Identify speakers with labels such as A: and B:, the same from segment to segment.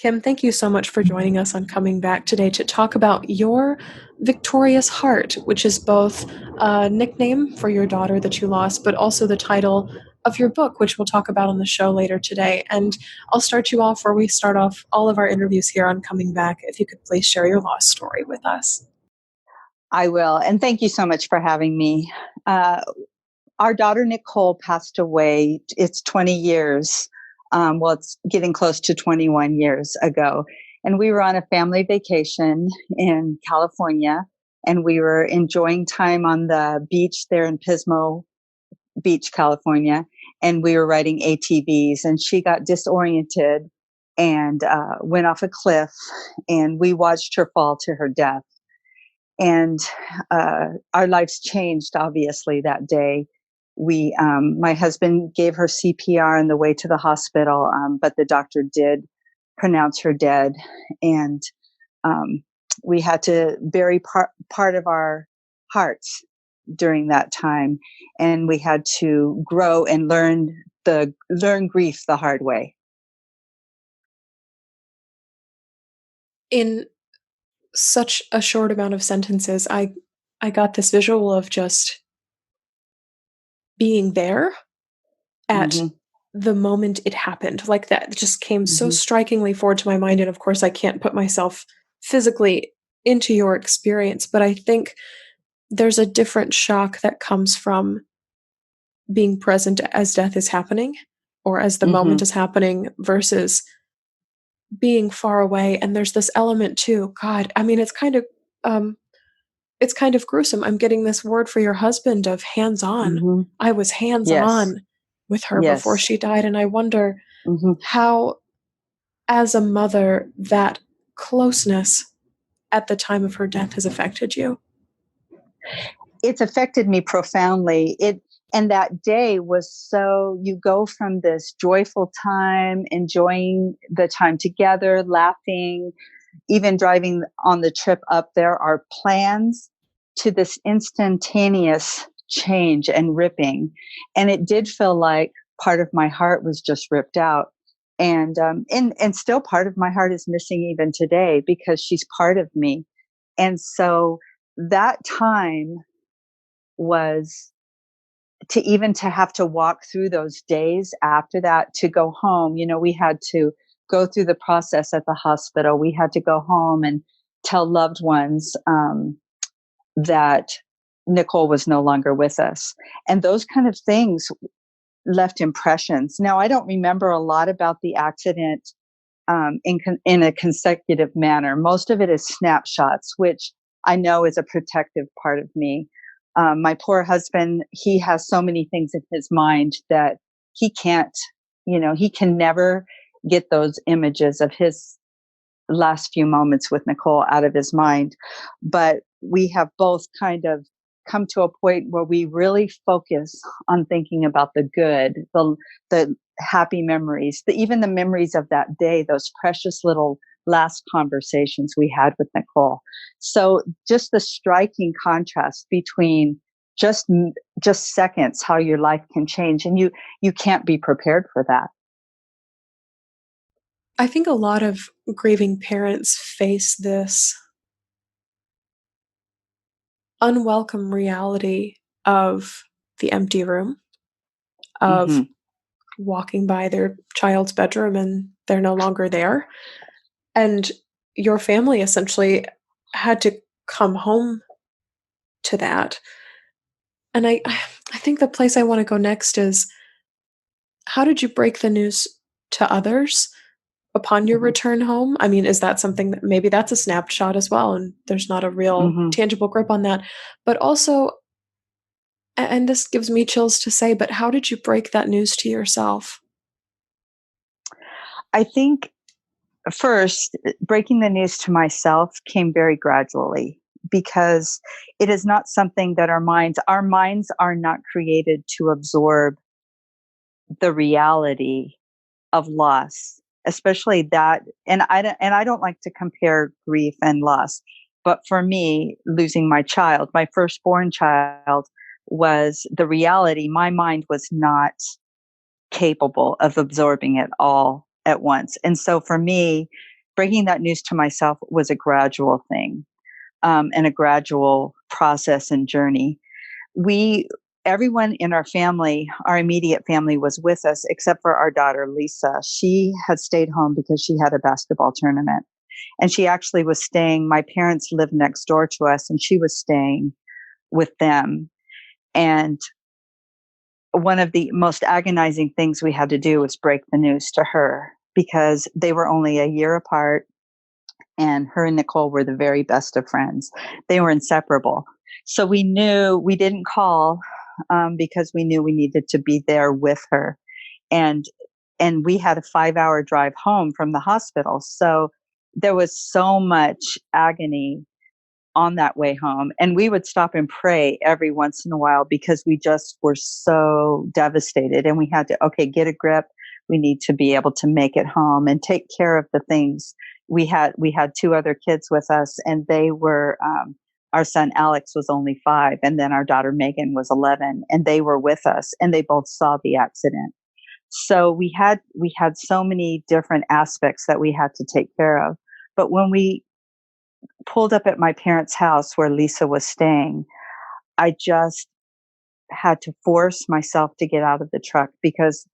A: Kim, thank you so much for joining us on Coming Back today to talk about your victorious heart, which is both a nickname for your daughter that you lost, but also the title of your book, which we'll talk about on the show later today. And I'll start you off where we start off all of our interviews here on Coming Back. If you could please share your lost story with us.
B: I will. And thank you so much for having me. Our daughter, Nicole, passed away. It's 20 years. It's getting close to 21 years ago. And we were on a family vacation in California, and we were enjoying time on the beach there in Pismo Beach, California. And we were riding ATVs, and she got disoriented and went off a cliff, and we watched her fall to her death. And our lives changed, obviously, that day. My husband gave her CPR on the way to the hospital, but the doctor did pronounce her dead. And we had to bury part of our hearts during that time. And we had to grow and learn grief the hard way.
A: In such a short amount of sentences, I got this visual of just being there at the moment it happened. Like that just came so strikingly forward to my mind. And of course, I can't put myself physically into your experience, but I think there's a different shock that comes from being present as death is happening or as the moment is happening versus being far away. And there's this element too. God, I mean, it's kind of gruesome. I'm getting this word for your husband of hands-on. I was hands-on with her before she died. And I wonder how, as a mother, that closeness at the time of her death has affected you.
B: It's affected me profoundly. And that day was you go from this joyful time, enjoying the time together, laughing, even driving on the trip up there, our plans, to this instantaneous change and ripping. And it did feel like part of my heart was just ripped out. And still part of my heart is missing even today because she's part of me. And so that time was to have to walk through those days after that to go home. We had to go through the process at the hospital. We had to go home and tell loved ones that Nicole was no longer with us. And those kind of things left impressions. Now, I don't remember a lot about the accident in a consecutive manner. Most of it is snapshots, which I know is a protective part of me. My poor husband, he has so many things in his mind that he can't, he can never get those images of his last few moments with Nicole out of his mind. But we have both kind of come to a point where we really focus on thinking about the good, the happy memories, even the memories of that day, those precious little last conversations we had with Nicole. So just the striking contrast between just seconds, how your life can change, and you can't be prepared for that.
A: I think a lot of grieving parents face this unwelcome reality of the empty room, of walking by their child's bedroom and they're no longer there. And your family essentially had to come home to that. And I think the place I want to go next is, how did you break the news to others upon your return home? I mean, is that something that maybe that's a snapshot as well, and there's not a real tangible grip on that? But also, and this gives me chills to say, but how did you break that news to yourself?
B: I think first, breaking the news to myself came very gradually, because it is not something that our minds are not created to absorb the reality of loss, especially that. And I don't like to compare grief and loss, but for me, losing my child, my firstborn child, was the reality. My mind was not capable of absorbing it all at once. And so for me, breaking that news to myself was a gradual thing, and a gradual process and journey. We Everyone in our family, our immediate family, was with us except for our daughter Lisa. She had stayed home because she had a basketball tournament, and she actually was staying. My parents lived next door to us, and she was staying with them. And one of the most agonizing things we had to do was break the news to her, because they were only a year apart, and her and Nicole were the very best of friends. They were inseparable. So we knew we didn't call, because we knew we needed to be there with her. And we had a 5-hour drive home from the hospital. So there was so much agony on that way home. And we would stop and pray every once in a while, because we just were so devastated, and we had to, okay, get a grip. We need to be able to make it home and take care of the things. We had 2 other kids with us, and they were, our son Alex was only 5, and then our daughter Megan was 11, and they were with us, and they both saw the accident. So we had so many different aspects that we had to take care of. But when we pulled up at my parents' house where Lisa was staying, I just had to force myself to get out of the truck, because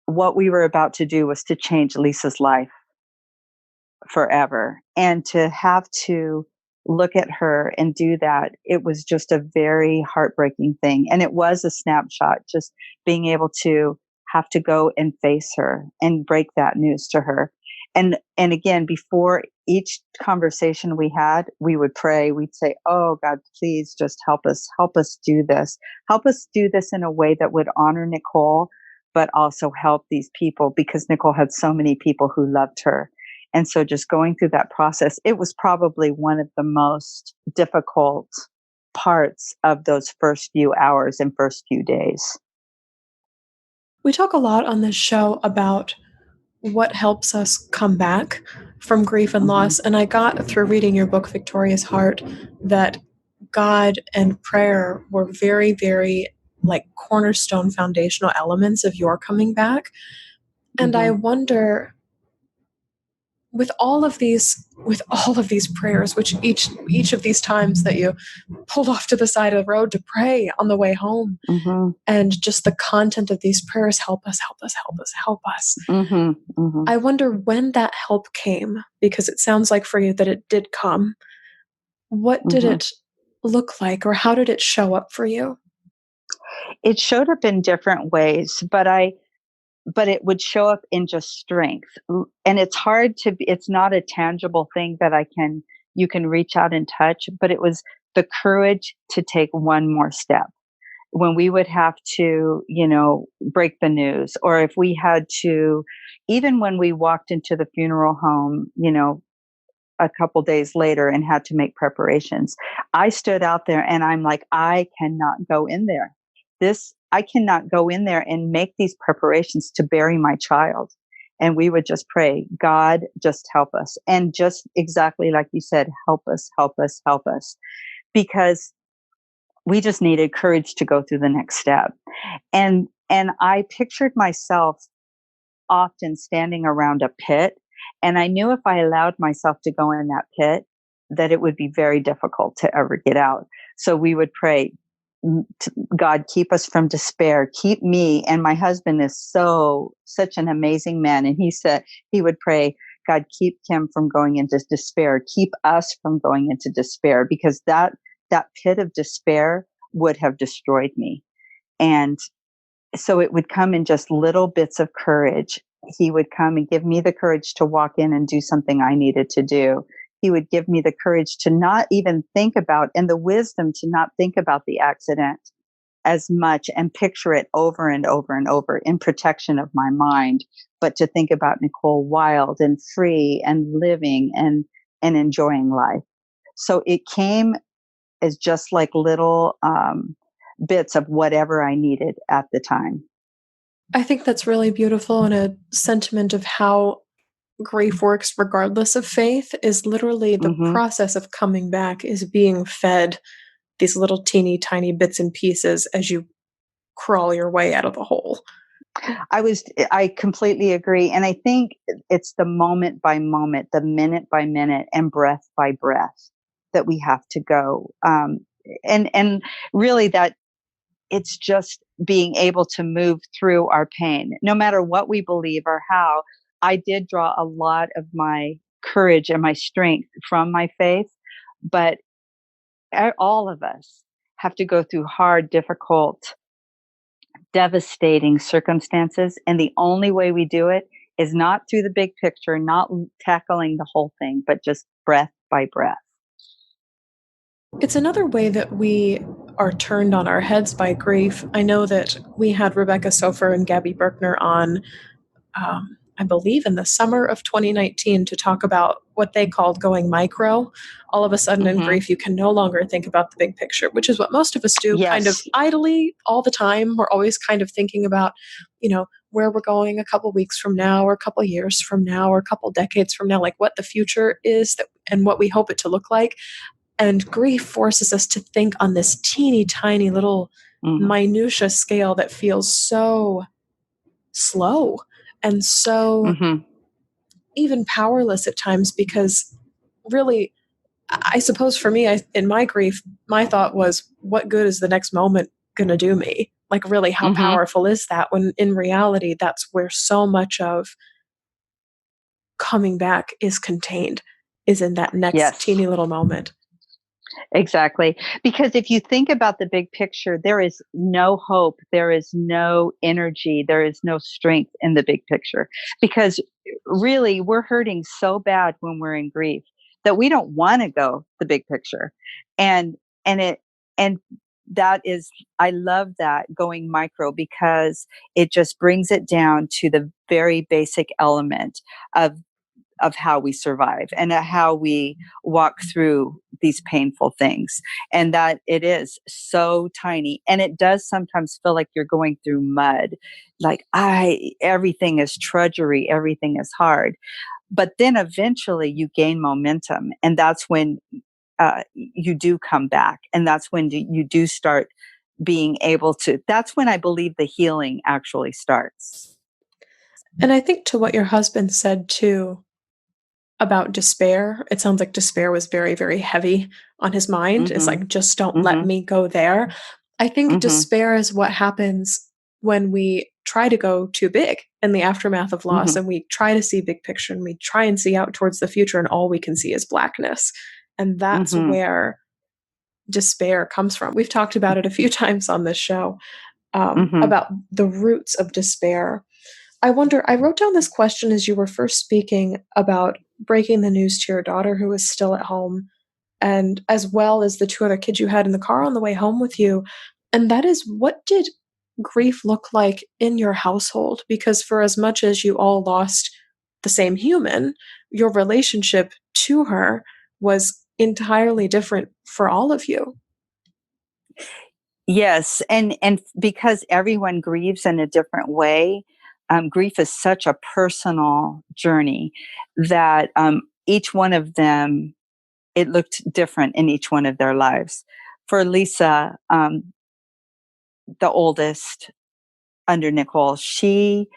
B: what we were about to do was to change Lisa's life forever. And to have to look at her and do that, it was just a very heartbreaking thing. And it was a snapshot, just being able to have to go and face her and break that news to her. And again, before each conversation we had, we would pray. We'd say, "Oh God, please just help us do this. Help us do this in a way that would honor Nicole, but also help these people," because Nicole had so many people who loved her. And so just going through that process, it was probably one of the most difficult parts of those first few hours and first few days.
A: We talk a lot on this show about what helps us come back from grief and
B: Hmm.
A: loss. And I got through reading your book, Victoria's Heart, that God and prayer were very, very like cornerstone foundational elements of your coming back. And I
B: Hmm.
A: wonder, with all of these prayers, which each of these times that you pulled off to the side of the road to pray on the way home,
B: Hmm.
A: and just the content of these prayers, help us, help us, help us, help us.
B: Hmm. Hmm.
A: I wonder when that help came, because it sounds like for you that it did come. What did
B: Hmm.
A: it look like, or how did it show up for you?
B: It showed up in different ways, but it would show up in just strength. And it's hard to it's not a tangible thing that you can reach out and touch, but it was the courage to take one more step. When we would have to, break the news, or if we had to, even when we walked into the funeral home, a couple days later and had to make preparations, I stood out there and I'm like, I cannot go in there. I cannot go in there and make these preparations to bury my child. And we would just pray, God, just help us. And just exactly like you said, help us, help us, help us. Because we just needed courage to go through the next step. And I pictured myself often standing around a pit, and I knew if I allowed myself to go in that pit, that it would be very difficult to ever get out. So we would pray, God, keep us from despair. Keep me. And my husband is such an amazing man. And he would pray, God, keep Kim from going into despair. Keep us from going into despair, because that pit of despair would have destroyed me. And so it would come in just little bits of courage. He would come and give me the courage to walk in and do something I needed to do. He would give me the courage to not even think about, and the wisdom to not think about the accident as much and picture it over and over and over in protection of my mind, but to think about Nicole wild and free and living and enjoying life. So it came as just like little bits of whatever I needed at the time.
A: I think that's really beautiful, and a sentiment of how grief works regardless of faith is literally the
B: Hmm.
A: process of coming back is being fed these little teeny tiny bits and pieces as you crawl your way out of the hole.
B: I completely agree. And I think it's the moment by moment, the minute by minute, and breath by breath that we have to go. And really that it's just being able to move through our pain, no matter what we believe or how. I did draw a lot of my courage and my strength from my faith, but all of us have to go through hard, difficult, devastating circumstances. And the only way we do it is not through the big picture, not tackling the whole thing, but just breath by breath.
A: It's another way that we are turned on our heads by grief. I know that we had Rebecca Sofer and Gabby Berkner on, I believe, in the summer of 2019 to talk about what they called going micro. All of a sudden in
B: Mm-hmm.
A: grief, you can no longer think about the big picture, which is what most of us do kind of
B: Yes.
A: idly all the time. We're always kind of thinking about, where we're going a couple weeks from now or a couple years from now or a couple decades from now, like what the future is and what we hope it to look like. And grief forces us to think on this teeny tiny little
B: Mm-hmm.
A: minutia scale that feels so slow and so
B: Mm-hmm.
A: even powerless at times, because really, I suppose for me, in my grief, my thought was, what good is the next moment going to do me? Like, really, how
B: Mm-hmm.
A: powerful is that? When in reality, that's where so much of coming back is contained, is in that next
B: Yes.
A: teeny little moment.
B: Exactly. Because if you think about the big picture, there is no hope, there is no energy, there is no strength in the big picture. Because really, we're hurting so bad when we're in grief that we don't want to go the big picture. And and it and that is, I love that, going micro, because it just brings it down to the very basic element of how we survive and how we walk through these painful things. And that it is so tiny. And it does sometimes feel like you're going through mud. Like everything is trudgery, everything is hard. But then eventually you gain momentum. And that's when you do come back. And that's when you do start being able to, that's when I believe the healing actually starts.
A: And I think to what your husband said too, about despair, it sounds like despair was very, very heavy on his mind. It's
B: Mm-hmm.
A: like, just don't let
B: Mm-hmm.
A: me go there. I think
B: Mm-hmm.
A: despair is what happens when we try to go too big in the aftermath of loss,
B: Mm-hmm.
A: and we try to see big picture and we try and see out towards the future, and all we can see is blackness. And that's
B: Mm-hmm.
A: where despair comes from. We've talked about it a few times on this show,
B: Mm-hmm.
A: about the roots of despair. I wonder, I wrote down this question as you were first speaking about breaking the news to your daughter who was still at home, and as well as the two other kids you had in the car on the way home with you. And that is, what did grief look like in your household? Because for as much as you all lost the same human, your relationship to her was entirely different for all of you.
B: Yes, and because everyone grieves in a different way, grief is such a personal journey that each one of them, it looked different in each one of their lives. For Lisa, the oldest under Nicole, she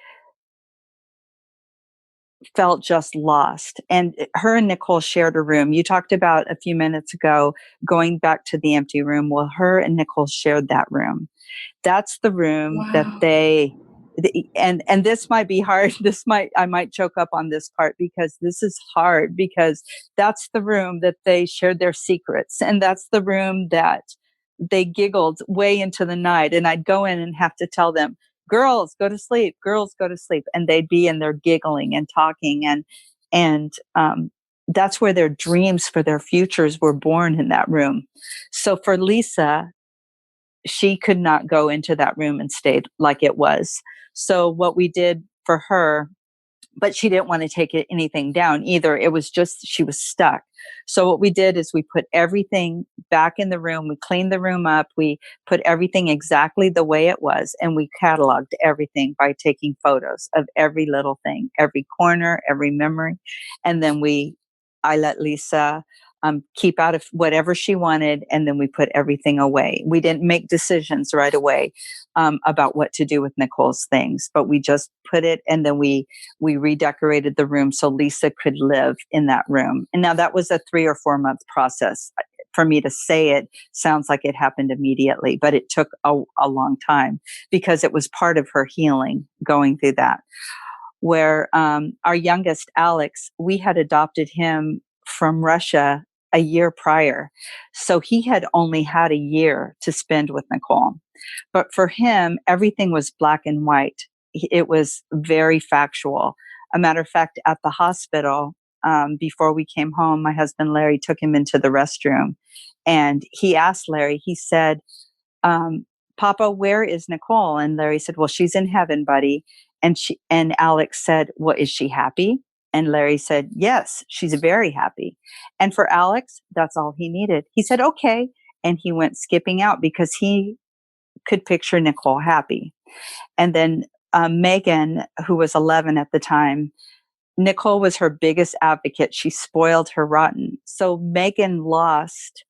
B: felt just lost. And her and Nicole shared a room. You talked about a few minutes ago going back to the empty room. Well, her and Nicole shared that room. That's the room that
A: Wow.
B: and this might be hard. I might choke up on this part because this is hard, because that's the room that they shared their secrets. And that's the room that they giggled way into the night. And I'd go in and have to tell them, girls, go to sleep, girls, go to sleep. And they'd be in there giggling and talking. And that's where their dreams for their futures were born, in that room. So for Lisa, she could not go into that room and stay like it was. So what we did for her, but she didn't want to take anything down either. It was just, she was stuck. So what we did is we put everything back in the room. We cleaned the room up. We put everything exactly the way it was. And we cataloged everything by taking photos of every little thing, every corner, every memory. And then I let Lisa keep out of whatever she wanted, and then we put everything away. We didn't make decisions right away about what to do with Nicole's things, but we just put it, and then we redecorated the room so Lisa could live in that room. And now that was a 3 or 4 month process. For me to say it sounds like it happened immediately, but it took a long time because it was part of her healing going through that. Where our youngest, Alex, we had adopted him from Russia a year prior. So he had only had a year to spend with Nicole. But for him, everything was black and white. It was very factual. A matter of fact, at the hospital, before we came home, my husband Larry took him into the restroom, and he asked Larry, he said, Papa, where is Nicole? And Larry said, well, she's in heaven, buddy. And Alex said, well, is she happy? And Larry said, yes, she's very happy. And for Alex, that's all he needed. He said, okay. And he went skipping out because he could picture Nicole happy. And then Megan, who was 11 at the time, Nicole was her biggest advocate. She spoiled her rotten. So Megan lost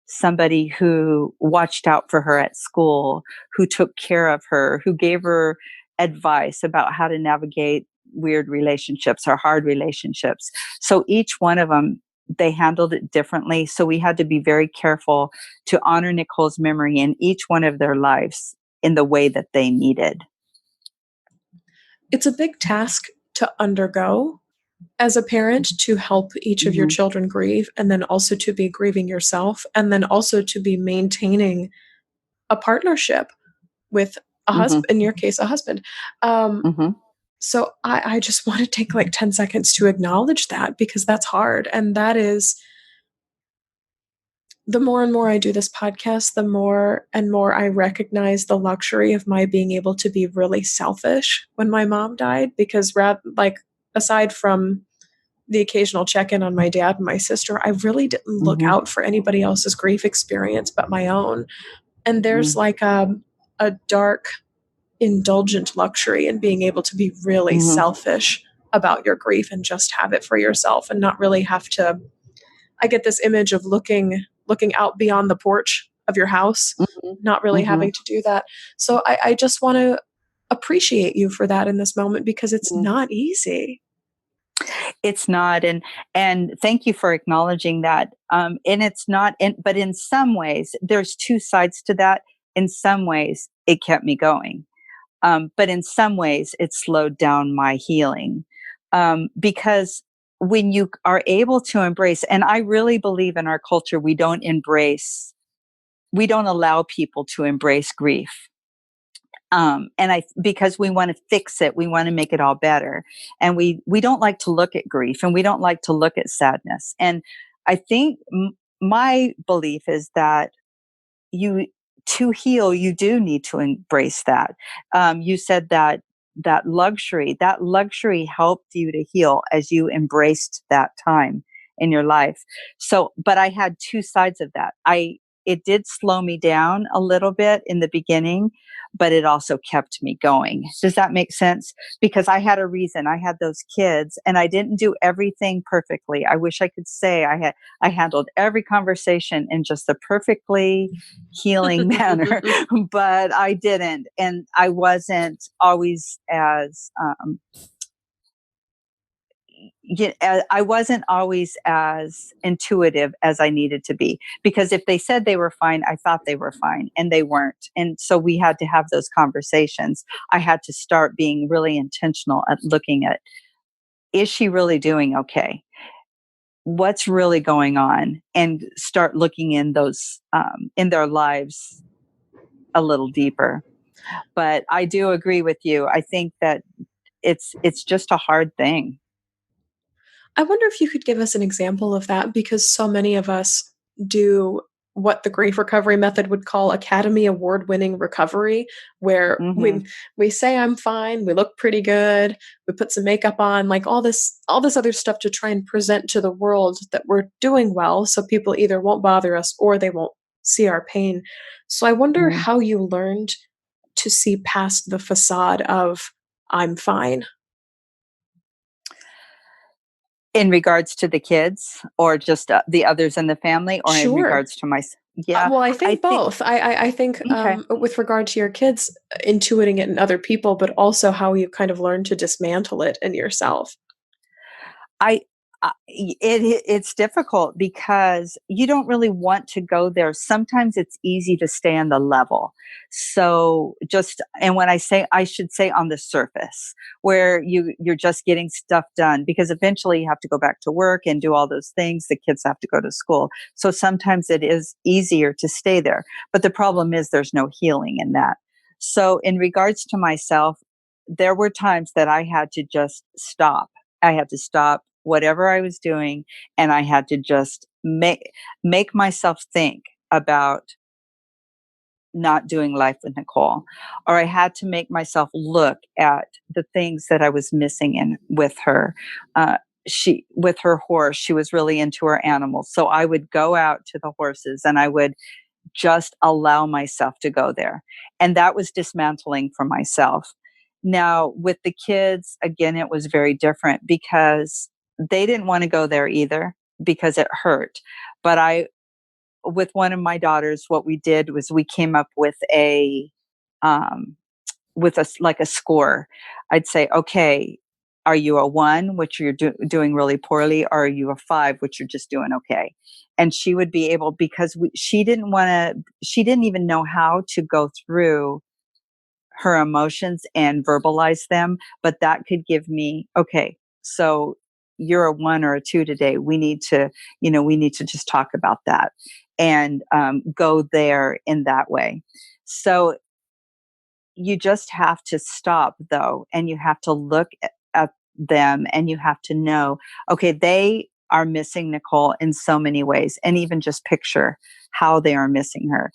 B: somebody who watched out for her at school, who took care of her, who gave her advice about how to navigate weird relationships or hard relationships. So each one of them, they handled it differently. So we had to be very careful to honor Nicole's memory in each one of their lives in the way that they needed.
A: It's a big task to undergo as a parent, to help each of your children grieve, and then also to be grieving yourself, and then also to be maintaining a partnership with a husband, in your case, a husband. So I just want to take like 10 seconds to acknowledge that, because that's hard. And that is, the more and more I do this podcast, the more and more I recognize the luxury of my being able to be really selfish when my mom died, because aside from the occasional check-in on my dad and my sister, I really didn't look out for anybody else's grief experience but my own. And there's like a dark, indulgent luxury in being able to be really selfish about your grief and just have it for yourself and not really have to. I get this image of looking out beyond the porch of your house, not really having to do that. So I just want to appreciate you for that in this moment, because it's not easy.
B: It's not, and thank you for acknowledging that. And it's not, but in some ways, there's two sides to that. In some ways, it kept me going, but in some ways, it slowed down my healing, because when you are able to embrace, and I really believe in our culture, we don't allow people to embrace grief. Because we want to fix it, we want to make it all better. And we don't like to look at grief, and we don't like to look at sadness. And I think my belief is that to heal, you do need to embrace that. You said that luxury helped you to heal as you embraced that time in your life. So, but I had two sides of that. It did slow me down a little bit in the beginning, but it also kept me going. Does that make sense? Because I had a reason. I had those kids, and I didn't do everything perfectly. I wish I could say I handled every conversation in just the perfectly healing manner, but I didn't. And I wasn't always as I wasn't always as intuitive as I needed to be, because if they said they were fine, I thought they were fine, and they weren't. And so we had to have those conversations. I had to start being really intentional at looking at, is she really doing okay? What's really going on? And start looking in in their lives a little deeper. But I do agree with you. I think that it's just a hard thing.
A: I wonder if you could give us an example of that, because so many of us do what the grief recovery method would call Academy Award winning recovery, where we say I'm fine, we look pretty good, we put some makeup on, like all this other stuff to try and present to the world that we're doing well, so people either won't bother us or they won't see our pain. So I wonder how you learned to see past the facade of I'm fine.
B: In regards to the kids or just the others in the family or in
A: Sure.
B: regards to my yeah,
A: Well, I
B: I
A: think
B: think
A: both. I think,
B: okay.
A: with regard to your kids, intuiting it in other people, but also how you kind of learn to dismantle it in yourself.
B: I it's difficult because you don't really want to go there. Sometimes it's easy to stay on the level. So just and when I say I should say on the surface where you're just getting stuff done because eventually you have to go back to work and do all those things. The kids have to go to school. So sometimes it is easier to stay there. But the problem is there's no healing in that. So in regards to myself, there were times that I had to just stop. I had to stop whatever I was doing, and I had to just make myself think about not doing life with Nicole, or I had to make myself look at the things that I was missing in with her. She with her horse, she was really into her animals, so I would go out to the horses and I would just allow myself to go there. And that was dismantling for myself. Now, with the kids, again, it was very different because they didn't want to go there either because it hurt. But with one of my daughters, what we did was we came up um, with like a score. I'd say, okay, are you a one, which you're doing really poorly, or are you a five, which you're just doing okay? And she would be able because she didn't want to. She didn't even know how to go through her emotions and verbalize them, but that could give me okay. So you're a one or a two today. We need to, we need to just talk about that and go there in that way. So you just have to stop though, and you have to look at them and you have to know, okay, they are missing Nicole in so many ways, and even just picture how they are missing her.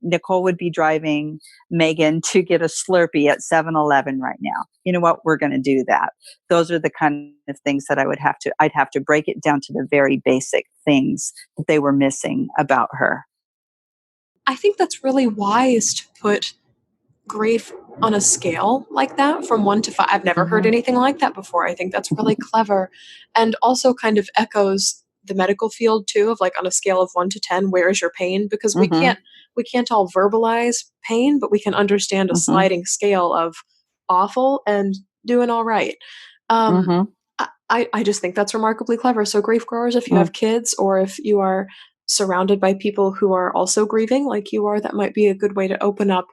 B: Nicole would be driving Megan to get a Slurpee at 7-Eleven right now. You know what? We're going to do that. Those are the kind of things that I'd have to break it down to the very basic things that they were missing about her.
A: I think that's really wise to put grief on a scale like that from 1 to 5. I've never heard
B: Hmm.
A: anything like that before. I think that's really clever and also kind of echoes the medical field too of like on a scale of 1 to 10, where is your pain? Because
B: Hmm.
A: we can't all verbalize pain, but we can understand a
B: Hmm.
A: sliding scale of awful and doing all right. Um,
B: Hmm.
A: I just think that's remarkably clever. So grief growers, if you have kids or if you are surrounded by people who are also grieving like you are, that might be a good way to open up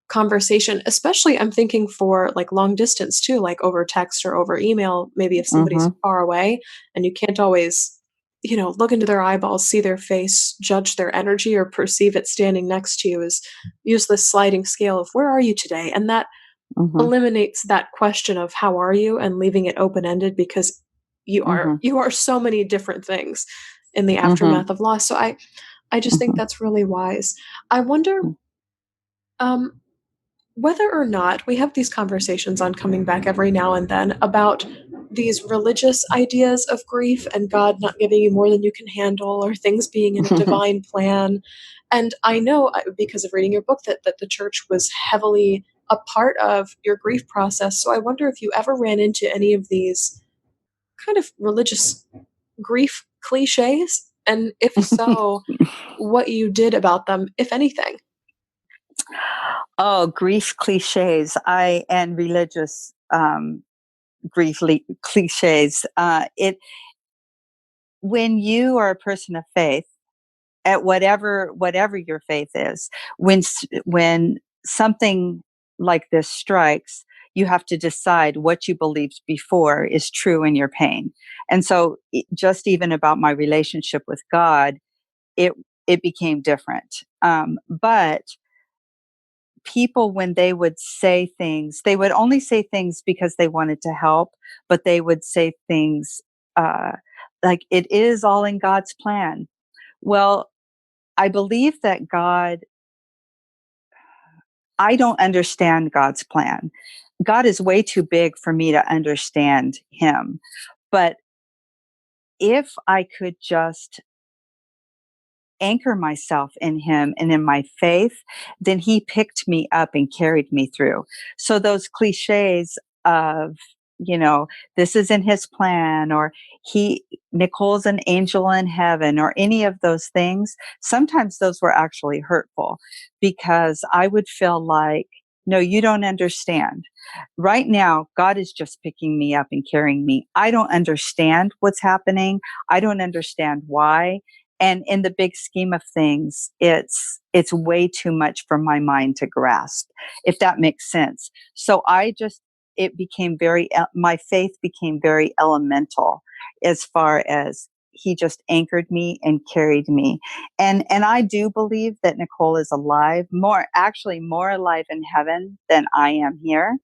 A: conversation, especially I'm thinking for like long distance too, like over text or over email, maybe if somebody's
B: Mhm,
A: far away and you can't always, look into their eyeballs, see their face, judge their energy or perceive it standing next to you, is use this sliding scale of where are you today? And that
B: mhm,
A: eliminates that question of how are you and leaving it open ended because
B: mhm,
A: you are so many different things in the
B: mhm,
A: aftermath of loss. So I just think
B: mhm,
A: that's really wise. I wonder um whether or not we have these conversations on coming back every now and then about these religious ideas of grief and God not giving you more than you can handle or things being in a
B: mhm.
A: divine plan. And I know because of reading your book that the church was heavily a part of your grief process. So I wonder if you ever ran into any of these kind of religious grief cliches, and if so, what you did about them, if anything.
B: Oh, grief cliches. I and religious cliches. It when you are a person of faith, at whatever your faith is, when something like this strikes, you have to decide what you believed before is true in your pain. And so, just even about my relationship with God, it it became different. But people, when they would say things, they would only say things because they wanted to help, but they would say things uh, like, it is all in God's plan. Well, I believe that I don't understand God's plan. God is way too big for me to understand him. But if I could just anchor myself in him and in my faith, then he picked me up and carried me through. So those cliches of you know, this isn't his plan, or Nicole's an angel in heaven, or any of those things. Sometimes those were actually hurtful because I would feel like, no, you don't understand. Right now, God is just picking me up and carrying me. I don't understand what's happening. I don't understand why. And in the big scheme of things, it's way too much for my mind to grasp, if that makes sense. So it became my faith became very elemental, as far as he just anchored me and carried me. And I do believe that Nicole is alive, more alive in heaven than I am here.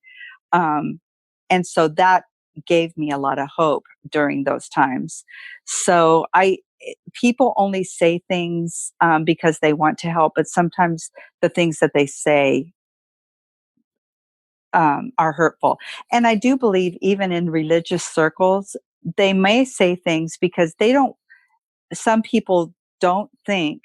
B: Um, and so that gave me a lot of hope during those times. So people only say things because they want to help, but sometimes the things that they say are hurtful. And I do believe even in religious circles, they may say things because some people don't think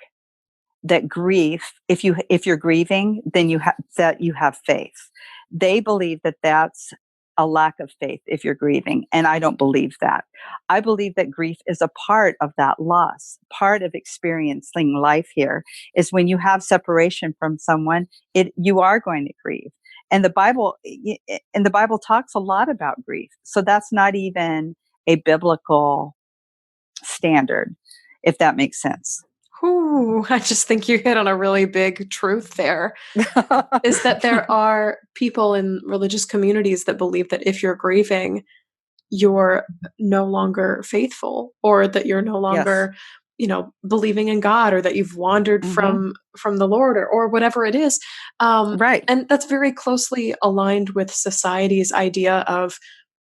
B: that grief, if you're grieving, then you have faith. They believe that that's a lack of faith if you're grieving, and I don't believe that. I believe that grief is a part of that loss. Part of experiencing life here is when you have separation from someone, you are going to grieve. And the Bible talks a lot about grief. So that's not even a biblical standard, if that makes sense.
A: Ooh, I just think you hit on a really big truth there, is that there are people in religious communities that believe that if you're grieving, you're no longer faithful, or that you're no
B: Yes.
A: longer, believing in God, or that you've wandered
B: Hmm.
A: from the Lord, or whatever it is.
B: Right.
A: And that's very closely aligned with society's idea of,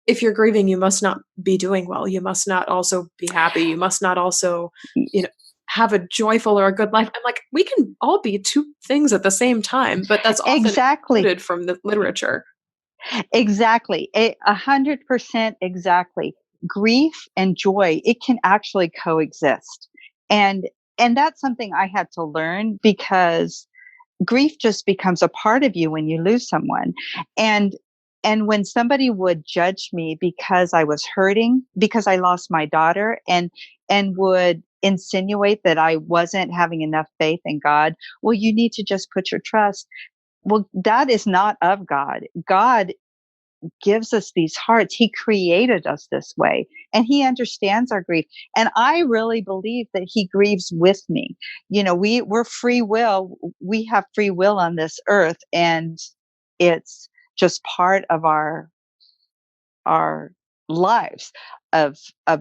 A: if you're grieving, you must not be doing well. You must not also be happy. You must not also, you know, have a joyful or a good life. I'm like, we can all be two things at the same time, but that's often
B: Exactly.
A: excluded from the literature.
B: Exactly. 100% exactly. Grief and joy, it can actually coexist. And and that's something I had to learn, because grief just becomes a part of you when you lose someone. And and when somebody would judge me because I was hurting because I lost my daughter, and would insinuate that I wasn't having enough faith in God, well, you need to just put your trust. Well, that is not of God. God gives us these hearts. He created us this way, and he understands our grief. And I really believe that he grieves with me. We're free will. We have free will on this earth, and it's just part of our lives, of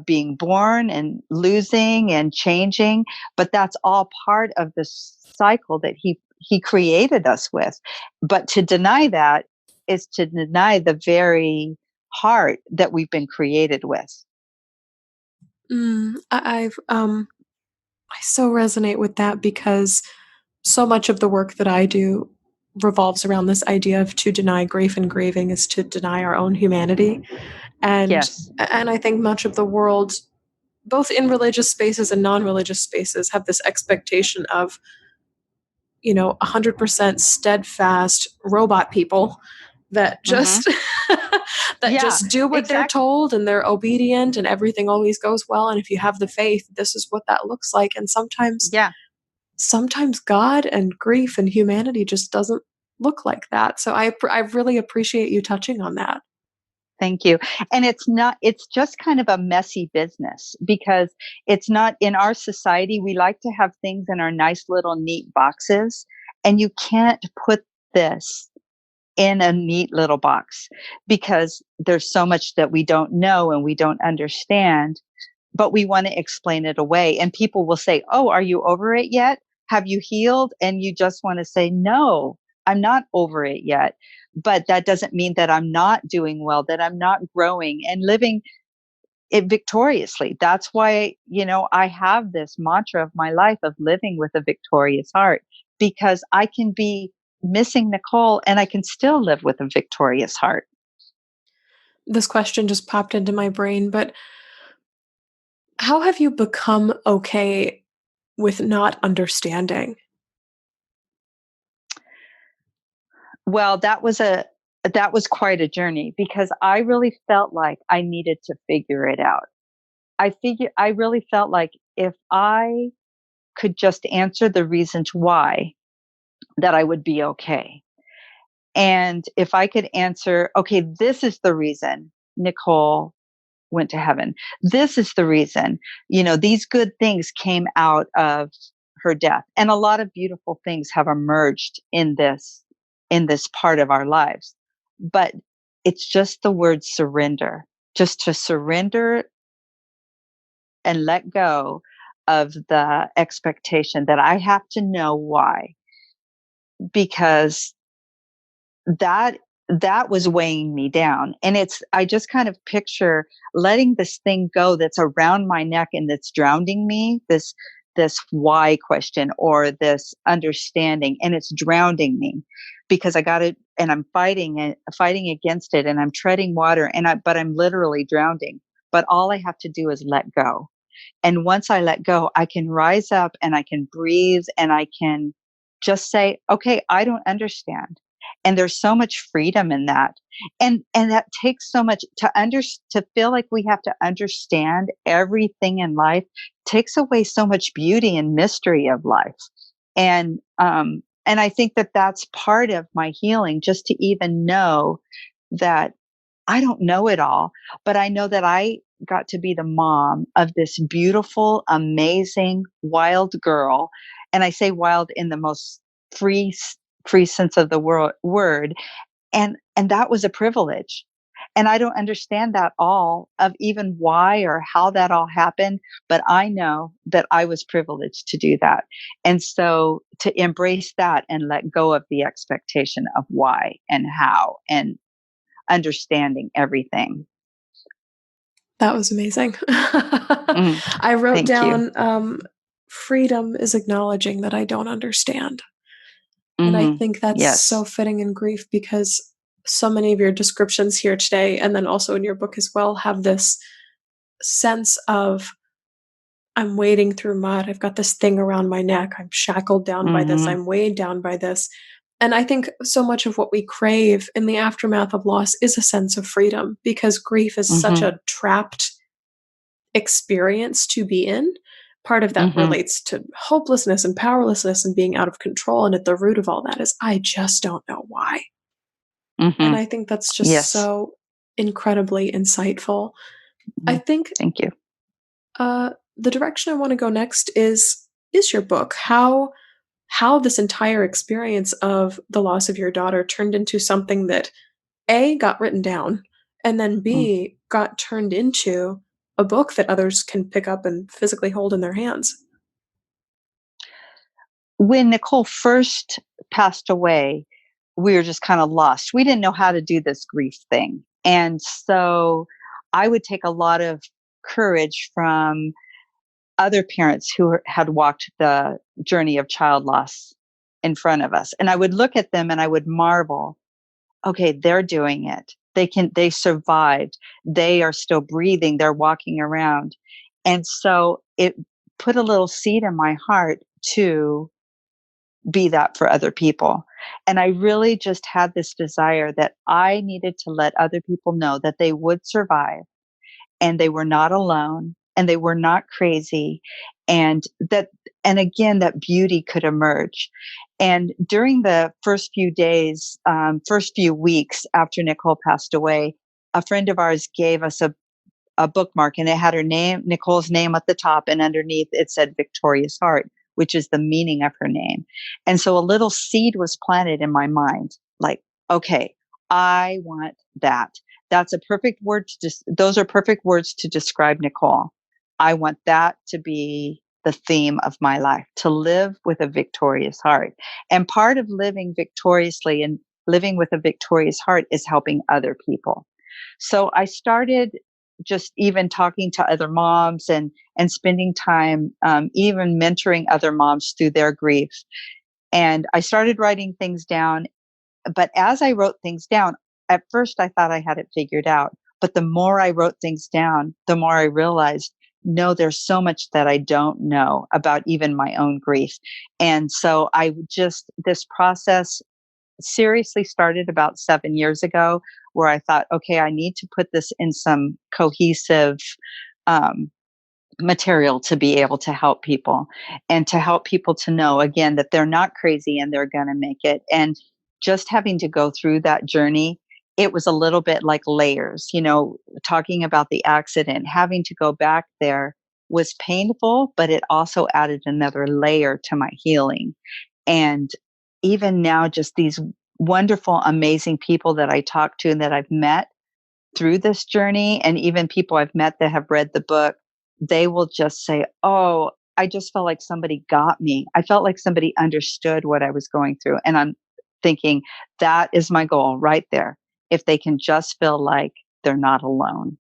B: being born and losing and changing. But that's all part of the cycle that he created us with. But to deny that is to deny the very heart that we've been created with.
A: I so resonate with that, because so much of the work that I do revolves around this idea of, to deny grief and grieving is to deny our own humanity. And
B: Yes.
A: and I think much of the world, both in religious spaces and non-religious spaces, have this expectation of, 100% steadfast robot people that
B: Hmm.
A: just that
B: Yeah,
A: just do what they're
B: exactly.
A: told, and they're obedient, and everything always goes well, and if you have the faith, this is what that looks like. And
B: Yeah.
A: sometimes God and grief and humanity just doesn't look like that. So I really appreciate you touching on that.
B: Thank you. And it's just kind of a messy business, because it's not in our society. We like to have things in our nice little neat boxes, and you can't put this in a neat little box, because there's so much that we don't know and we don't understand, but we want to explain it away. And people will say, "Oh, are you over it yet? Have you healed?" And you just want to say, "No, I'm not over it yet." But that doesn't mean that I'm not doing well, that I'm not growing and living it victoriously. That's why, I have this mantra of my life of living with a victorious heart, because I can be missing Nicole and I can still live with a victorious heart.
A: This question just popped into my brain, but how have you become okay with not understanding?
B: Well, that was that was quite a journey because I really felt like I needed to figure it out. I really felt like if I could just answer the reasons why, that I would be okay. And if I could answer, okay, this is the reason Nicole went to heaven. This is the reason, these good things came out of her death. And a lot of beautiful things have emerged in this part of our lives. But it's just the word surrender, just to surrender and let go of the expectation that I have to know why, because that that was weighing me down. And I just kind of picture letting this thing go that's around my neck and that's drowning me, this why question or this understanding, and it's drowning me because I got it and I'm fighting against it, and I'm treading water, but I'm literally drowning. But all I have to do is let go. And once I let go, I can rise up and I can breathe and I can just say, okay, I don't understand. And there's so much freedom in that. And that takes so much to feel like we have to understand everything in life takes away so much beauty and mystery of life. And I think that that's part of my healing, just to even know that I don't know it all, but I know that I got to be the mom of this beautiful, amazing, wild girl. And I say wild in the most free, free sense of the word. And that was a privilege. And I don't understand that all of even why or how that all happened, but I know that I was privileged to do that. And so to embrace that and let go of the expectation of why and how and understanding everything.
A: That was amazing.
B: Mm,
A: I wrote
B: thank you.
A: down, freedom is acknowledging that I don't understand. And I
B: Hmm.
A: think that's
B: Yes.
A: so fitting in grief because so many of your descriptions here today, and then also in your book as well, have this sense of I'm wading through mud. I've got this thing around my neck. I'm shackled down by this.
B: Hmm.
A: I'm weighed down by this. And I think so much of what we crave in the aftermath of loss is a sense of freedom because grief is such
B: Hmm.
A: a trapped experience to be in. Part of that
B: Hmm.
A: relates to hopelessness and powerlessness and being out of control. And at the root of all that is, I just don't know why. And
B: Hmm.
A: I think that's just
B: Yes.
A: so incredibly insightful. I
B: Mhm.
A: think
B: Thank you.
A: the direction I want to go next is your book. How this entire experience of the loss of your daughter turned into something that A, got written down, and then
B: Mm.
A: B, got turned into a book that others can pick up and physically hold in their hands.
B: When Nicole first passed away, we were just kind of lost. We didn't know how to do this grief thing. And so I would take a lot of courage from other parents who had walked the journey of child loss in front of us. And I would look at them and I would marvel, okay, they're doing it. They survived. They are still breathing. They're walking around. And so it put a little seed in my heart to be that for other people. And I really just had this desire that I needed to let other people know that they would survive and they were not alone and they were not crazy, and again that beauty could emerge. And during the first few days, first few weeks after Nicole passed away, a friend of ours gave us a bookmark, and it had her name, Nicole's name at the top, and underneath it said Victoria's Heart, which is the meaning of her name. And so a little seed was planted in my mind, like, okay, I want that. That's a perfect word to just, those are perfect words to describe Nicole. I want that to be the theme of my life, to live with a victorious heart. And part of living victoriously and living with a victorious heart is helping other people. So I started just even talking to other moms and spending time, even mentoring other moms through their grief. And I started writing things down. But as I wrote things down, at first I thought I had it figured out. But the more I wrote things down, the more I realized, no, there's so much that I don't know about even my own grief. And so this process seriously started about 7 years ago, where I thought, okay, I need to put this in some cohesive um, material to be able to help people, and to help people to know again that they're not crazy and they're going to make it. And just having to go through that journey, it was a little bit like layers, talking about the accident, having to go back there was painful, but it also added another layer to my healing. And even now, just these wonderful, amazing people that I talk to and that I've met through this journey, and even people I've met that have read the book, they will just say, "Oh, I just felt like somebody got me. I felt like somebody understood what I was going through." And I'm thinking, that is my goal right there. If they can just feel like they're not alone.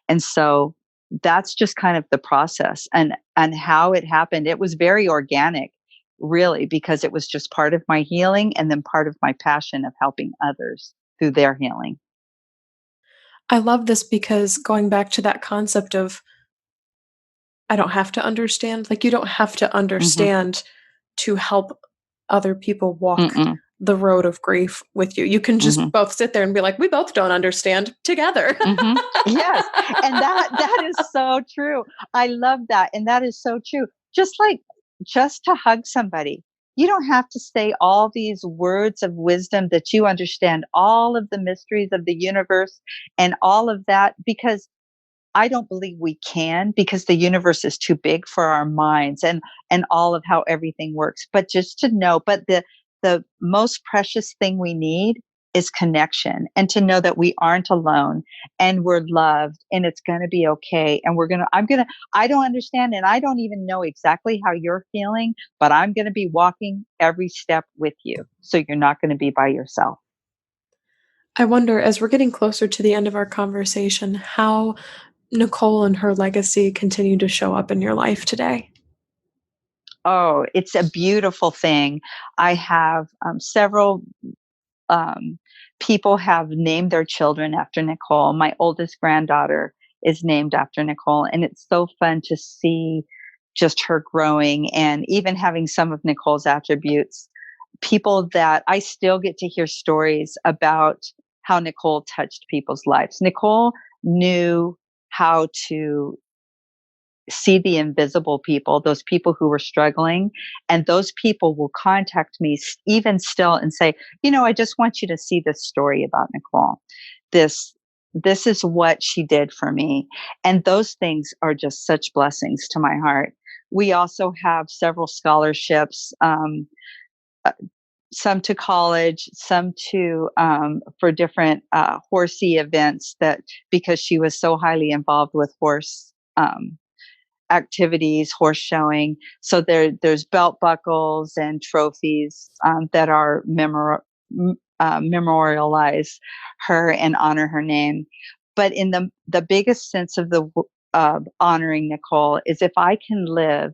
B: And so that's just kind of the process, and how it happened. It was very organic, really, because it was just part of my healing and then part of my passion of helping others through their healing.
A: I love this because going back to that concept of I don't have to understand, like, you don't have to
B: Mhm.
A: understand to help other people walk
B: Mm-mm.
A: the road of grief with you. You can just
B: Mhm.
A: both sit there and be like, "We both don't understand together."
B: Mhm. Yes, and that is so true. I love that, and that is so true. Just to hug somebody. You don't have to say all these words of wisdom that you understand all of the mysteries of the universe and all of that, because I don't believe we can, because the universe is too big for our minds, and all of how everything works. But just to know, but the most precious thing we need is connection, and to know that we aren't alone, and we're loved, and it's going to be okay. And I don't understand, and I don't even know exactly how you're feeling, but I'm going to be walking every step with you. So you're not going to be by yourself.
A: I wonder, as we're getting closer to the end of our conversation, how Nicole and her legacy continue to show up in your life today.
B: Oh, it's a beautiful thing. I have several um, people have named their children after Nicole. My oldest granddaughter is named after Nicole, and it's so fun to see just her growing and even having some of Nicole's attributes. People that I still get to hear stories about how Nicole touched people's lives. Nicole knew how to see the invisible people, those people who were struggling. And those people will contact me even still and say, I just want you to see this story about Nicole. This this is what she did for me. And those things are just such blessings to my heart. We also have several scholarships, uh, some to college, some to for different horsey events, that because she was so highly involved with horse activities, horse showing. So there's belt buckles and trophies that are memorialize her and honor her name. But in the biggest sense of the honoring Nicole is, if I can live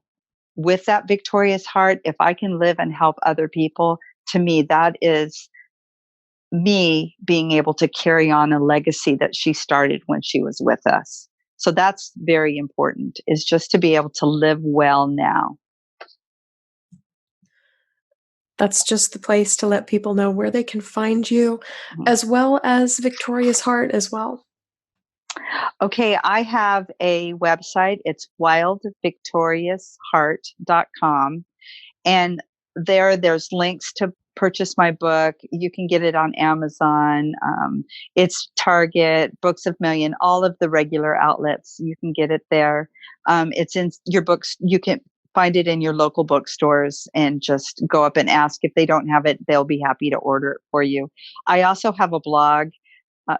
B: with that victorious heart, if I can live and help other people, to me that is me being able to carry on a legacy that she started when she was with us. So that's very important, is just to be able to live well now.
A: That's just the place to let people know where they can find you,
B: Mhm.
A: as well as Victoria's Heart as well.
B: Okay, I have a website. It's wildvictoriousheart.com. And there's links to purchase my book. You can get it on Amazon. It's Target, Books of Million, all of the regular outlets. You can get it there. It's in your books. You can find it in your local bookstores, and just go up and ask. If they don't have it, they'll be happy to order it for you. I also have a blog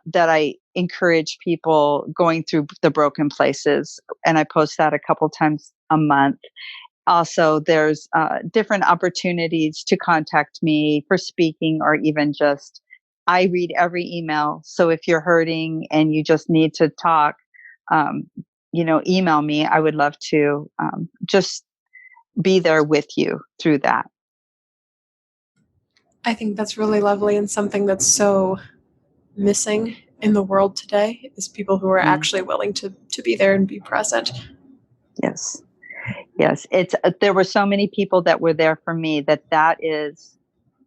B: that I encourage people going through the broken places, and I post that a couple times a month. Also, there's different opportunities to contact me for speaking, or even just, I read every email. So if you're hurting and you just need to talk, um, email me. I would love to just be there with you through that.
A: I think that's really lovely and something that's so missing in the world today is people who are
B: Mm,
A: actually willing to be there and be present.
B: yes, yes. It's there were so many people that were there for me, that is.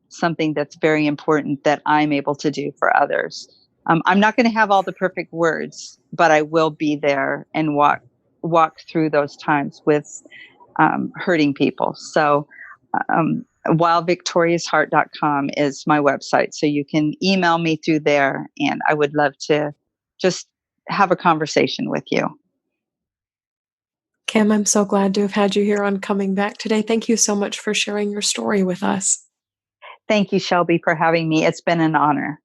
B: something that's very important that I'm able to do for others. I'm not going to have all the perfect words, but I will be there and walk through those times with hurting people. So, whilevictoriasheart.com is my website. So you can email me through there, and I would love to just have a conversation with you.
A: Kim, I'm so glad to have had you here on Coming Back today. Thank you so much for sharing your story with us.
B: Thank you, Shelby, for having me. It's been an honor.